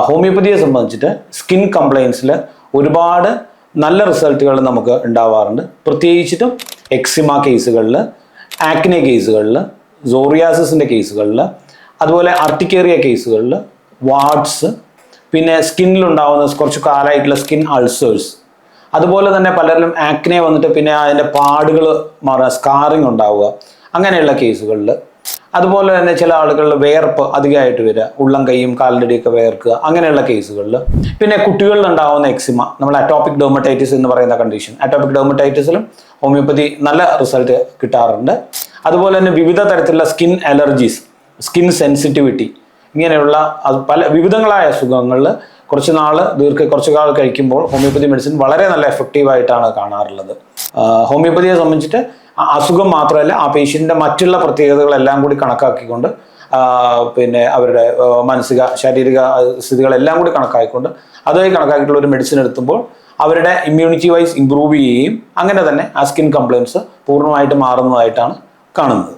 ഹോമിയോപ്പതിയെ സംബന്ധിച്ചിട്ട് സ്കിൻ കംപ്ലയിൻസിൽ ഒരുപാട് നല്ല റിസൾട്ടുകൾ നമുക്ക് ഉണ്ടാവാറുണ്ട്. പ്രത്യേകിച്ചിട്ടും എക്സിമ കേസുകളിൽ, ആക്നെ കേസുകളിൽ, സോറിയാസിസിൻ്റെ കേസുകളിൽ, അതുപോലെ അർട്ടിക്കേറിയ കേസുകളിൽ, വാർഡ്സ്, പിന്നെ സ്കിന്നിലുണ്ടാവുന്ന കുറച്ച് കാലമായിട്ടുള്ള സ്കിൻ അൾസേഴ്സ്, അതുപോലെ തന്നെ പലരിലും ആക്നെ വന്നിട്ട് പിന്നെ അതിൻ്റെ പാടുകൾ മാറുക, സ്കാറിങ് ഉണ്ടാവുക, അങ്ങനെയുള്ള കേസുകളിൽ, അതുപോലെ തന്നെ ചില ആളുകളിൽ വേർപ്പ് അധികമായിട്ട് വരിക, ഉള്ളം കൈയും കാലിൻ്റെ ഇടയൊക്കെ വേർക്കുക, അങ്ങനെയുള്ള കേസുകളിൽ, പിന്നെ കുട്ടികളിൽ ഉണ്ടാവുന്ന എക്സിമ, നമ്മൾ അറ്റോപിക് ഡെർമറ്റൈറ്റിസ് എന്ന് പറയുന്ന കണ്ടീഷൻ, അറ്റോപിക് ഡെർമറ്റൈറ്റിസിലും ഹോമിയോപ്പതി നല്ല റിസൾട്ട് കിട്ടാറുണ്ട്. അതുപോലെ തന്നെ വിവിധ തരത്തിലുള്ള സ്കിൻ അലർജീസ്, സ്കിൻ സെൻസിറ്റിവിറ്റി, ഇങ്ങനെയുള്ള പല വിവിധങ്ങളായ അസുഖങ്ങളിൽ കുറച്ച് കാലം കഴിക്കുമ്പോൾ ഹോമിയോപ്പതി മെഡിസിൻ വളരെ നല്ല എഫക്റ്റീവായിട്ടാണ് കാണാറുള്ളത്. ഹോമിയോപ്പതിയെ സംബന്ധിച്ചിട്ട് അസുഖം മാത്രമല്ല, ആ പേഷ്യൻ്റെ മറ്റുള്ള പ്രത്യേകതകളെല്ലാം കൂടി കണക്കാക്കിക്കൊണ്ട് പിന്നെ അവരുടെ മാനസിക ശാരീരിക സ്ഥിതികളെല്ലാം കൂടി കണക്കാക്കിക്കൊണ്ട് അതുമായി കണക്കാക്കിയിട്ടുള്ള ഒരു മെഡിസിൻ എടുത്തുമ്പോൾ അവരുടെ ഇമ്മ്യൂണിറ്റി വൈസ് ഇമ്പ്രൂവ് ചെയ്യുകയും അങ്ങനെ തന്നെ ആ സ്കിൻ കംപ്ലയിൻസ് പൂർണ്ണമായിട്ട് മാറുന്നതായിട്ടാണ് കാണുന്നത്.